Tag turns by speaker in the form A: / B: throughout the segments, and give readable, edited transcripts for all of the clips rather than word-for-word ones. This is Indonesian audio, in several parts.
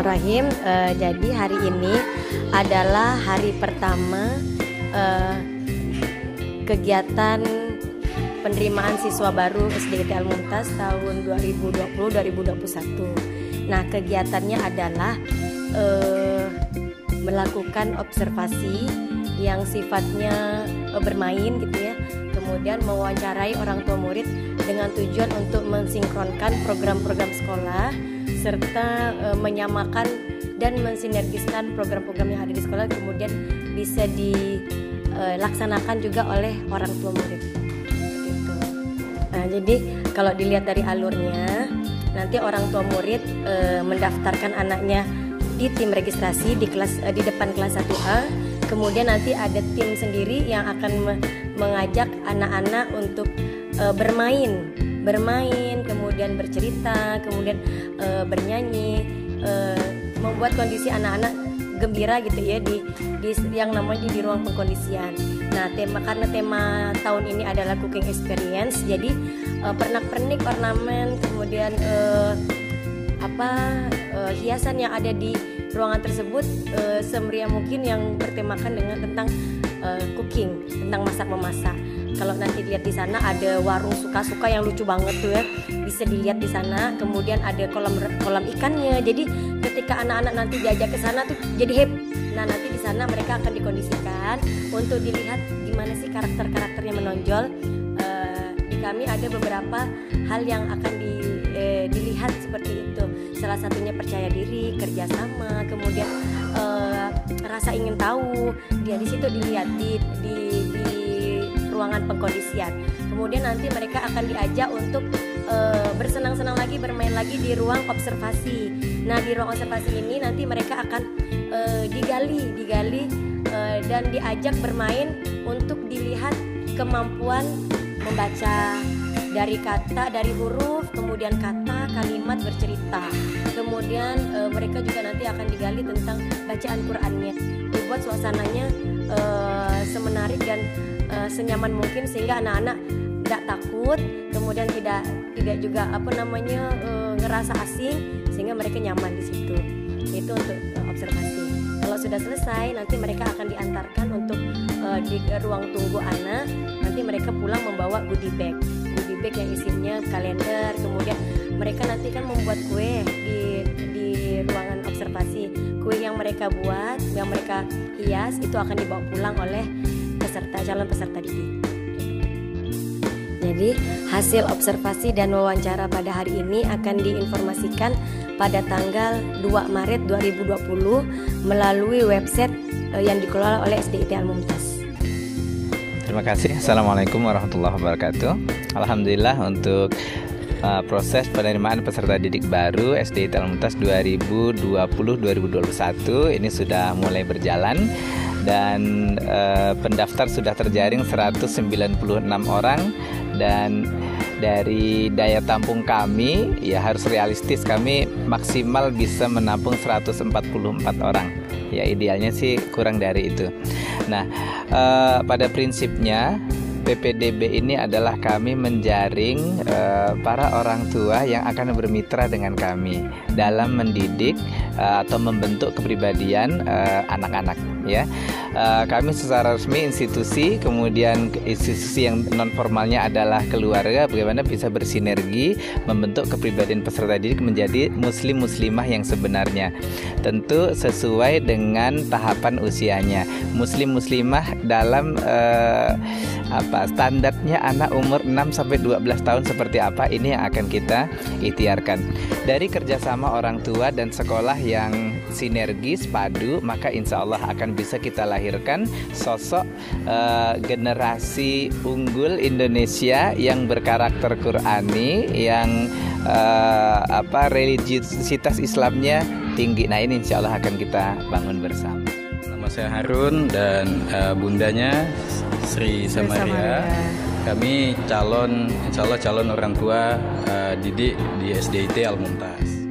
A: Bismillahirrahmanirrahim. Jadi hari ini adalah hari pertama kegiatan penerimaan siswa baru SDIT Al-Mumtaz tahun 2020-2021. Nah, kegiatannya adalah melakukan observasi yang sifatnya bermain gitu ya. Kemudian mewawancarai orang tua murid dengan tujuan untuk mensinkronkan program-program sekolah serta menyamakan dan mensinergiskan program-program yang ada di sekolah kemudian bisa dilaksanakan juga oleh orang tua murid. Gitu. Nah, jadi kalau dilihat dari alurnya, nanti orang tua murid mendaftarkan anaknya di tim registrasi di depan kelas 1A. Kemudian nanti ada tim sendiri yang akan mengajak anak-anak untuk bermain, kemudian bercerita, kemudian bernyanyi, membuat kondisi anak-anak gembira gitu ya di yang namanya di ruang pengkondisian. Nah, karena tema tahun ini adalah cooking experience, jadi pernak-pernik ornamen, kemudian hiasan yang ada di ruangan tersebut semeriah mungkin yang bertemakan dengan tentang cooking, tentang masak-memasak. Kalau nanti dilihat di sana ada warung suka-suka yang lucu banget tuh ya, bisa dilihat di sana. Kemudian ada kolam ikannya. Jadi ketika anak-anak nanti diajak ke sana tuh jadi happy. Nah, nanti di sana mereka akan dikondisikan untuk dilihat gimana sih karakter-karakternya menonjol. Di kami ada beberapa hal yang akan dilihat seperti itu. Salah satunya percaya diri, kerjasama, kemudian rasa ingin tahu. Dia di situ dilihat di ruangan pengkondisian. Kemudian nanti mereka akan diajak untuk bersenang-senang lagi, bermain lagi di ruang observasi. Nah, di ruang observasi ini nanti mereka akan digali dan diajak bermain untuk dilihat kemampuan membaca dari kata, dari huruf, kemudian kata, kalimat, bercerita. Kemudian mereka juga nanti akan digali tentang bacaan Qur'annya. Dibuat suasananya semenarik dan senyaman mungkin sehingga anak-anak tidak takut, kemudian tidak juga ngerasa asing, sehingga mereka nyaman di situ. Itu untuk observasi. Kalau sudah selesai, nanti mereka akan diantarkan untuk di ruang tunggu anak. Nanti mereka pulang membawa goodie bag yang isinya kalender. Kemudian mereka nanti kan membuat kue di ruangan observasi. Kue yang mereka buat, yang mereka hias itu akan dibawa pulang oleh calon peserta didik. Jadi hasil observasi dan wawancara pada hari ini akan diinformasikan pada tanggal 2 Maret 2020 melalui website yang dikelola oleh SDIT Al-Mumtaz.
B: Terima kasih. Assalamualaikum warahmatullahi wabarakatuh. Alhamdulillah untuk proses penerimaan peserta didik baru SDIT Al-Mumtaz 2020-2021 ini sudah mulai berjalan dan pendaftar sudah terjaring 196 orang. Dan dari daya tampung kami ya harus realistis, kami maksimal bisa menampung 144 orang. Ya idealnya sih kurang dari itu. Nah, pada prinsipnya PPDB ini adalah kami menjaring para orang tua yang akan bermitra dengan kami dalam mendidik atau membentuk kepribadian anak-anak ya. Kami secara resmi institusi, kemudian institusi yang non formalnya adalah keluarga, bagaimana bisa bersinergi membentuk kepribadian peserta didik menjadi muslim-muslimah yang sebenarnya. Tentu sesuai dengan tahapan usianya. Muslim-muslimah dalam standarnya anak umur 6-12 tahun seperti apa, ini yang akan kita ikhtiarkan. Dari kerjasama orang tua dan sekolah yang sinergis, padu, maka insya Allah akan bisa kita lahirkan sosok generasi unggul Indonesia yang berkarakter Qur'ani, yang religiositas Islamnya tinggi. Nah, ini insya Allah akan kita bangun bersama.
C: Nama saya Harun dan bundanya Sri Samaria. Kami insya Allah calon orang tua didik di SDIT Al-Mumtaz.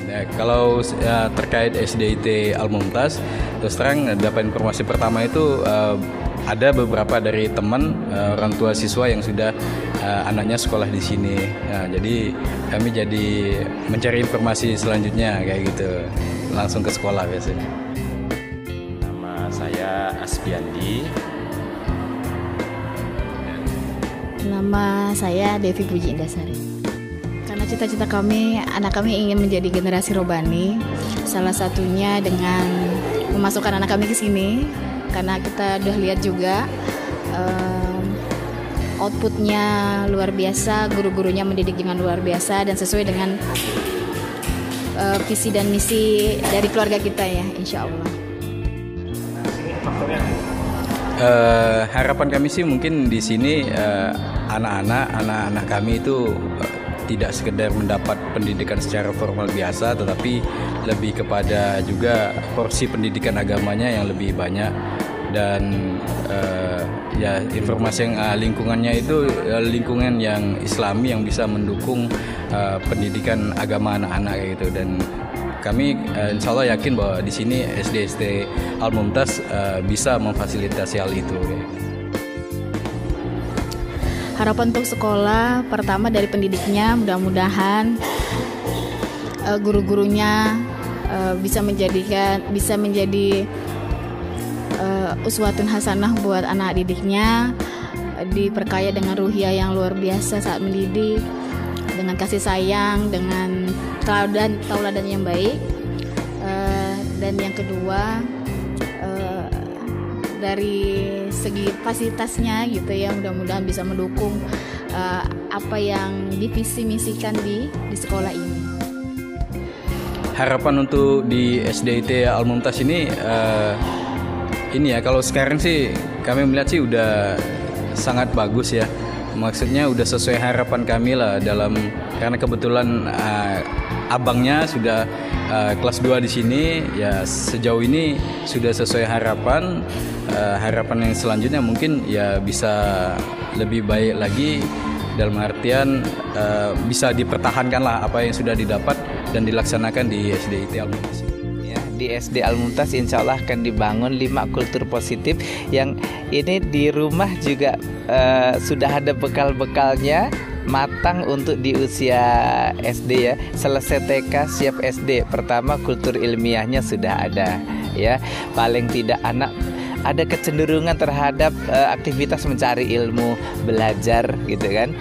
C: Nah, kalau terkait SDIT Al-Mumtaz, terus terang dapat informasi pertama itu ada beberapa dari teman orang tua siswa yang sudah anaknya sekolah di sini. Nah, jadi kami jadi mencari informasi selanjutnya kayak gitu, langsung ke sekolah biasanya.
D: Nama saya Asbiandi.
E: Nama saya Devi Puji Indasari. Karena cita-cita kami, anak kami ingin menjadi generasi robani. Salah satunya dengan memasukkan anak kami ke sini, karena kita udah lihat juga outputnya luar biasa, guru-gurunya mendidik dengan luar biasa dan sesuai dengan visi dan misi dari keluarga kita ya, insya Allah.
C: Harapan kami sih mungkin di sini anak-anak kami itu tidak sekedar mendapat pendidikan secara formal biasa, tetapi lebih kepada juga porsi pendidikan agamanya yang lebih banyak, dan ya informasi yang lingkungannya itu lingkungan yang Islami yang bisa mendukung pendidikan agama anak-anak gitu. Dan kami insya Allah yakin bahwa di sini SD Al-Mumtaz bisa memfasilitasi hal itu.
E: Harapan untuk sekolah, pertama dari pendidiknya, mudah-mudahan guru-gurunya bisa menjadi uswatun hasanah buat anak didiknya, diperkaya dengan ruhiyah yang luar biasa saat mendidik, dengan kasih sayang, dengan tauladan yang baik. Dan yang kedua, dari segi fasilitasnya gitu ya, mudah-mudahan bisa mendukung apa yang divisi misikan di sekolah ini.
C: Harapan untuk di SDIT Al-Mumtaz ini ya, kalau sekarang sih kami melihat sih udah sangat bagus ya. Maksudnya udah sesuai harapan kami lah, karena kebetulan abangnya sudah kelas 2 di sini ya, sejauh ini sudah sesuai harapan. Harapan yang selanjutnya mungkin ya bisa lebih baik lagi, dalam artian bisa dipertahankan lah apa yang sudah didapat dan dilaksanakan di SDIT Al-Mumtaz.
B: Di SD Al-Mumtaz insya Allah akan dibangun 5 kultur positif yang ini di rumah juga sudah ada bekal-bekalnya, matang untuk di usia SD ya. Selesai TK siap SD. Pertama kultur ilmiahnya sudah ada ya. Paling tidak anak ada kecenderungan terhadap aktivitas mencari ilmu, belajar gitu kan.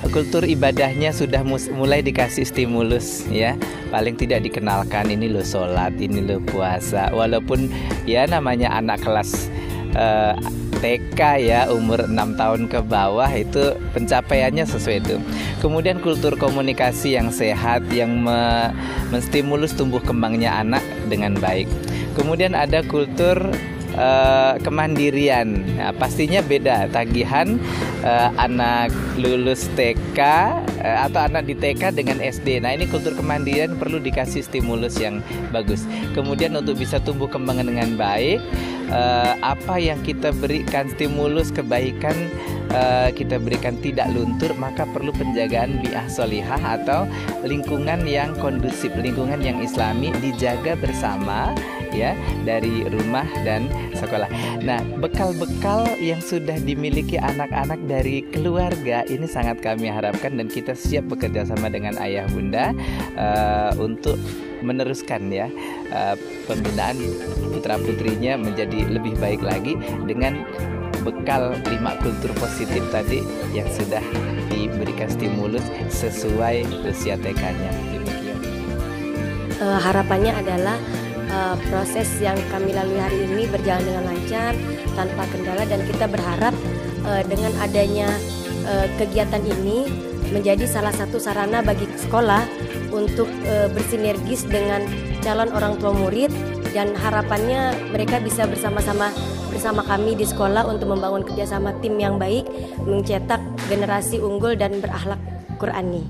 B: Kultur ibadahnya sudah mulai dikasih stimulus ya. Paling tidak dikenalkan, ini lo sholat, ini lo puasa. Walaupun ya namanya anak kelas TK ya, umur 6 tahun ke bawah, itu pencapaiannya sesuai itu. Kemudian kultur komunikasi yang sehat, yang menstimulus tumbuh kembangnya anak dengan baik. Kemudian ada kultur kemandirian. Nah, pastinya beda tagihan anak lulus TK atau anak di TK dengan SD. Nah, ini kultur kemandirian perlu dikasih stimulus yang bagus. Kemudian untuk bisa tumbuh kembang dengan baik, apa yang kita berikan stimulus kebaikan, kita berikan tidak luntur, maka perlu penjagaan bi'ah solihah atau lingkungan yang kondusif, lingkungan yang islami dijaga bersama ya, dari rumah dan sekolah. Nah, bekal-bekal yang sudah dimiliki anak-anak dari keluarga ini sangat kami harapkan, dan kita siap bekerja sama dengan ayah bunda untuk meneruskan ya pembinaan putra-putrinya menjadi lebih baik lagi dengan bekal 5 kultur positif tadi yang sudah diberikan stimulus sesuai usia TK-nya. Demikian.
A: Harapannya adalah proses yang kami lalui hari ini berjalan dengan lancar, tanpa kendala, dan kita berharap dengan adanya kegiatan ini menjadi salah satu sarana bagi sekolah untuk bersinergis dengan calon orang tua murid, dan harapannya mereka bisa bersama kami di sekolah untuk membangun kerjasama tim yang baik, mencetak generasi unggul dan berakhlak Qurani.